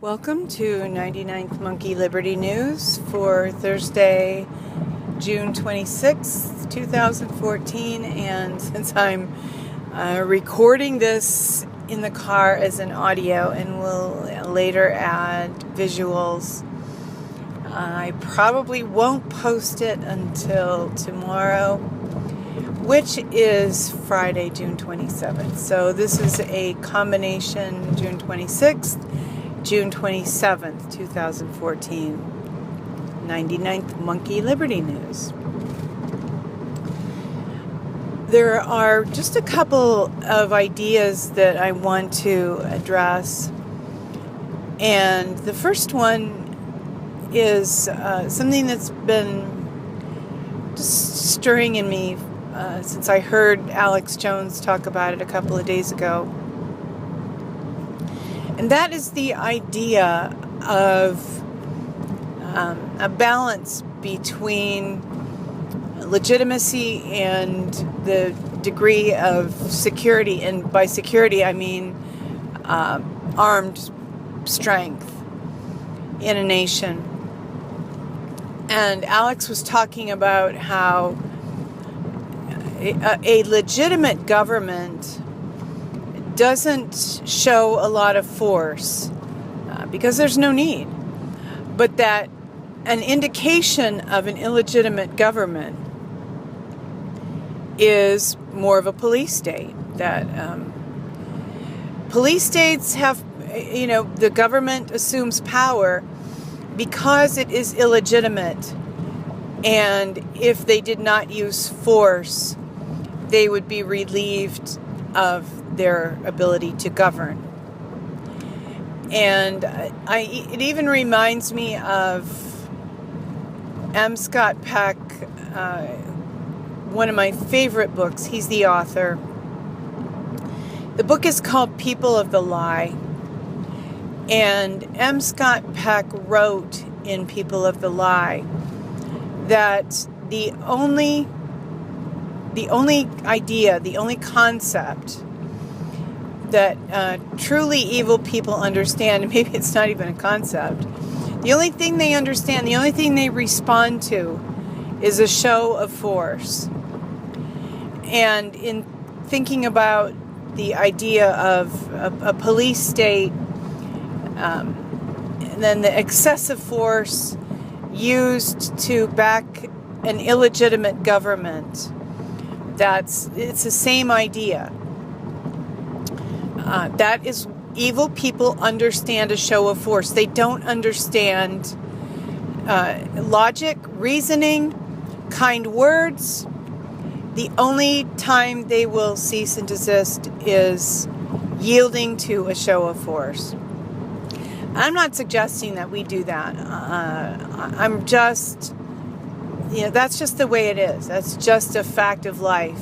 Welcome to 99th Monkey Liberty News for Thursday, June 26th, 2014. And since I'm recording this in the car as an audio and will later add visuals, I probably won't post it until tomorrow, which is Friday, June 27th. So this is a combination June 26th, June 27th, 2014, 99th Monkey Liberty News. There are just a couple of ideas that I want to address. And the first one is something that's been just stirring in me since I heard Alex Jones talk about it a couple of days ago. And that is the idea of a balance between legitimacy and the degree of security. And by security, I mean armed strength in a nation. And Alex was talking about how a legitimate government doesn't show a lot of force because there's no need, but that an indication of an illegitimate government is more of a police state. That police states have, the government assumes power because it is illegitimate, and if they did not use force, they would be relieved of their ability to govern. And it even reminds me of M. Scott Peck, one of my favorite books. He's the author. The book is called People of the Lie. And M. Scott Peck wrote in People of the Lie that the only idea, the only concept that truly evil people understand, and maybe it's not even a concept, the only thing they understand, the only thing they respond to is a show of force. And in thinking about the idea of a police state, and then the excessive force used to back an illegitimate government, it's the same idea. That is, evil people understand a show of force. They don't understand logic, reasoning, kind words. The only time they will cease and desist is yielding to a show of force. I'm not suggesting that we do that. I'm just, that's just the way it is. That's just a fact of life.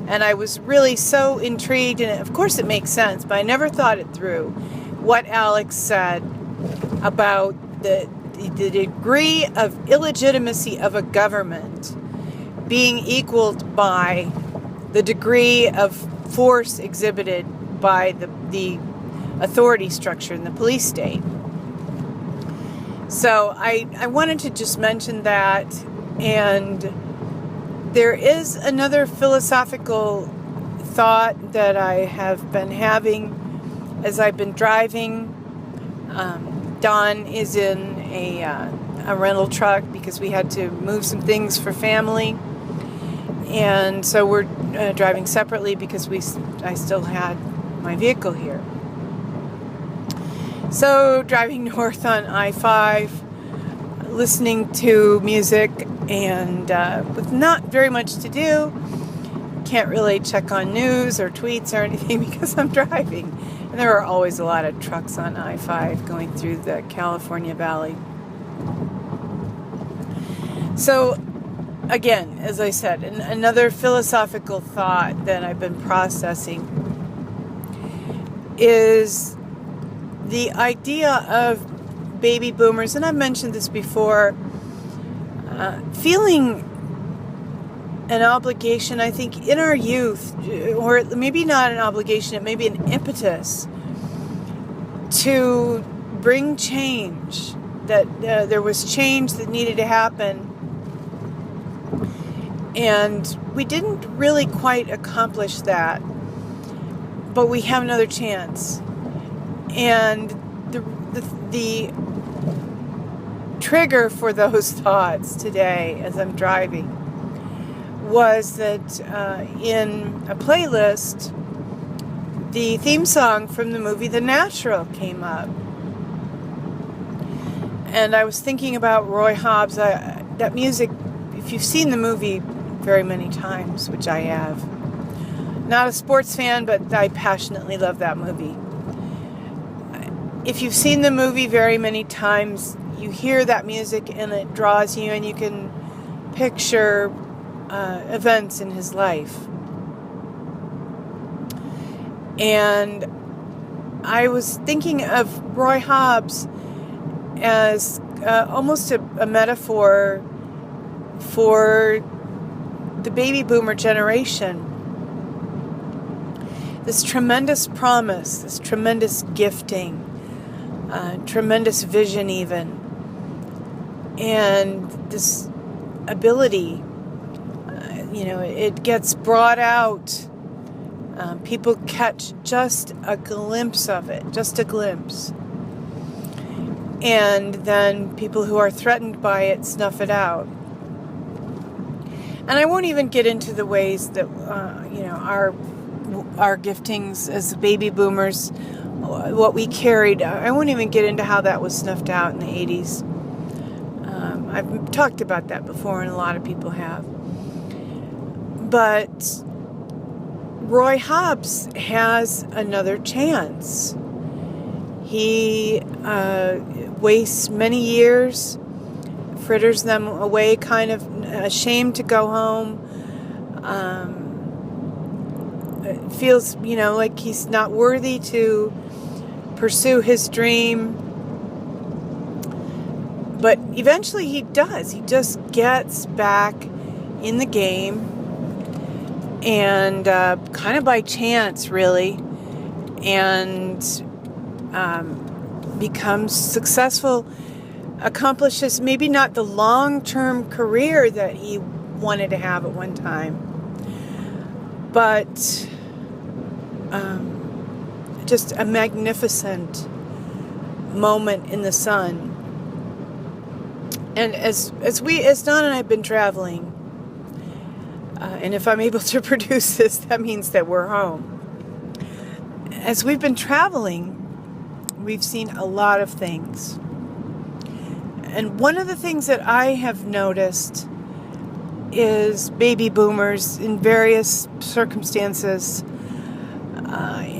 And I was really so intrigued, and of course it makes sense, but I never thought it through, what Alex said about the degree of illegitimacy of a government being equaled by the degree of force exhibited by the authority structure in the police state. So I wanted to just mention that. And there is another philosophical thought that I have been having as I've been driving. Don is in a rental truck because we had to move some things for family. And so we're driving separately because I still had my vehicle here. So driving north on I-5, listening to music, and with not very much to do, can't really check on news or tweets or anything because I'm driving. And there are always a lot of trucks on I-5 going through the California Valley. So again, as I said, another philosophical thought that I've been processing is the idea of baby boomers, and I've mentioned this before, feeling an obligation, I think, in our youth, or maybe not an obligation, it may be an impetus to bring change, that there was change that needed to happen. And we didn't really quite accomplish that, but we have another chance. And the trigger for those thoughts today as I'm driving was that in a playlist, the theme song from the movie The Natural came up. And I was thinking about Roy Hobbs. That music, if you've seen the movie very many times, which I have. Not a sports fan, but I passionately love that movie. If you've seen the movie very many times, you hear that music and it draws you, and you can picture events in his life. And I was thinking of Roy Hobbs as almost a metaphor for the baby boomer generation. This tremendous promise, this tremendous gifting, tremendous vision even, and this ability, it gets brought out. People catch just a glimpse of it, just a glimpse. And then people who are threatened by it snuff it out. And I won't even get into the ways that, our giftings as baby boomers, what we carried. I won't even get into how that was snuffed out in the 80s. I've talked about that before, and a lot of people have. But Roy Hobbs has another chance. He wastes many years, fritters them away, kind of ashamed to go home. Feels, like he's not worthy to pursue his dream. But eventually he does. He just gets back in the game, and kind of by chance, really, and becomes successful, accomplishes maybe not the long-term career that he wanted to have at one time, but just a magnificent moment in the sun. And as Don and I have been traveling, and if I'm able to produce this, that means that we're home. As we've been traveling, we've seen a lot of things. And one of the things that I have noticed is baby boomers in various circumstances,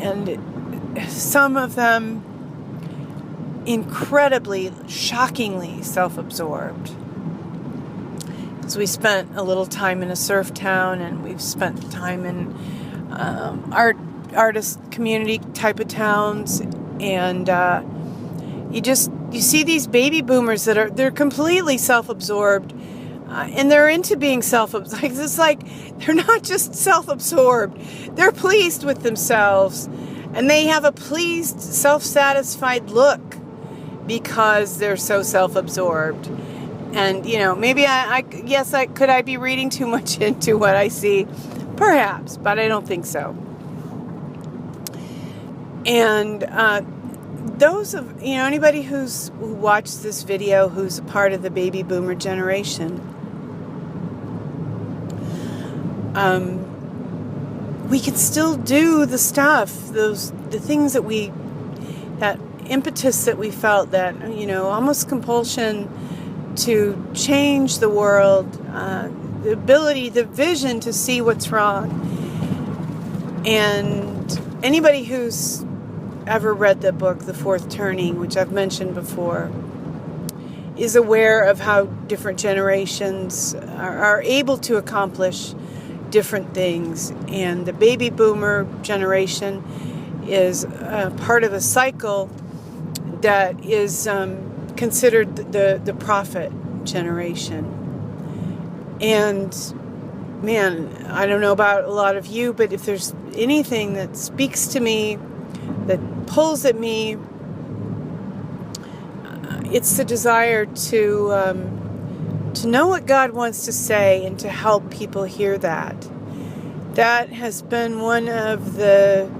and some of them incredibly, shockingly self-absorbed. Because we spent a little time in a surf town, and we've spent time in artist community type of towns, and you see these baby boomers that they're completely self-absorbed, and they're into being self-absorbed. It's like they're not just self-absorbed, they're pleased with themselves, and they have a pleased, self-satisfied look because they're so self-absorbed. And maybe could I be reading too much into what I see? Perhaps, but I don't think so. And those of anybody who watched this video who's a part of the baby boomer generation, we can still do the stuff, the things that impetus that we felt, that almost compulsion to change the world, the ability, the vision to see what's wrong. And anybody who's ever read the book The Fourth Turning, which I've mentioned before, is aware of how different generations are able to accomplish different things. And the baby boomer generation is part of a cycle that is considered the prophet generation. And man, I don't know about a lot of you, but if there's anything that speaks to me, that pulls at me, it's the desire to know what God wants to say and to help people hear that. That has been one of the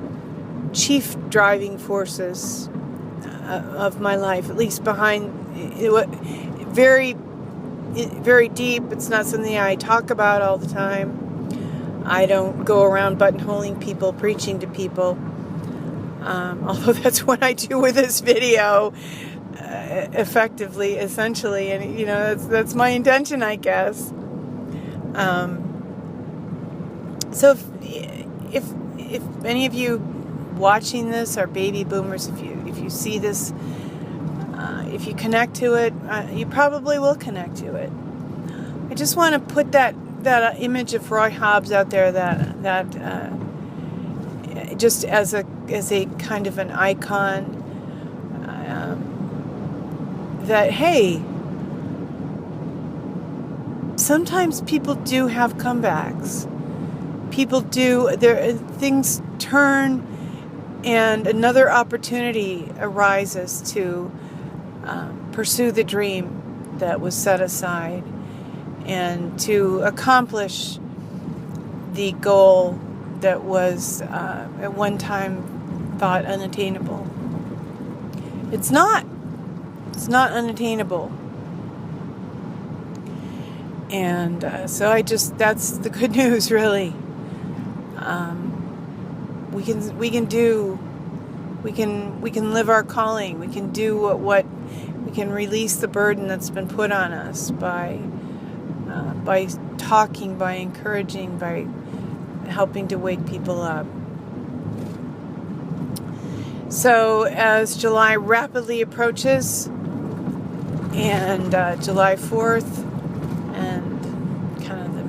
chief driving forces of my life, at least behind very, very deep. It's not something I talk about all the time. I don't go around buttonholing people, preaching to people. Although that's what I do with this video, effectively, essentially, and that's my intention, I guess. So if any of you watching this are baby boomers, if you see this, if you connect to it, you probably will connect to it. I just want to put that image of Roy Hobbs out there, that just as a kind of an icon, that hey, sometimes people do have comebacks. People do, things turn, and another opportunity arises to pursue the dream that was set aside and to accomplish the goal that was at one time thought unattainable. It's not unattainable. And so that's the good news, really. We can live our calling. We can do what we can release the burden that's been put on us by talking, by encouraging, by helping to wake people up. So as July rapidly approaches, and July 4th, and kind of the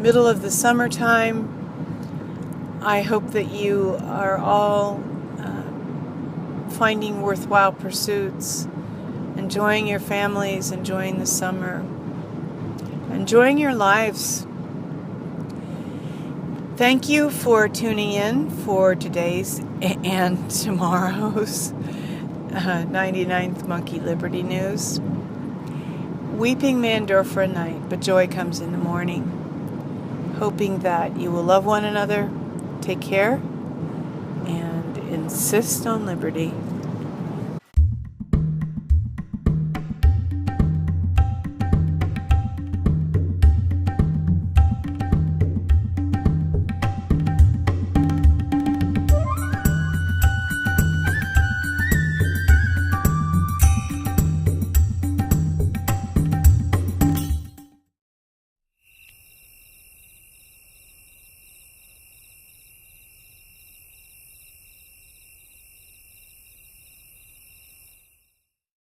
middle of the summertime, I hope that you are all finding worthwhile pursuits, enjoying your families, enjoying the summer, enjoying your lives. Thank you for tuning in for today's and tomorrow's 99th Monkey Liberty News. Weeping may endure for a night, but joy comes in the morning. Hoping that you will love one another, take care, and insist on liberty.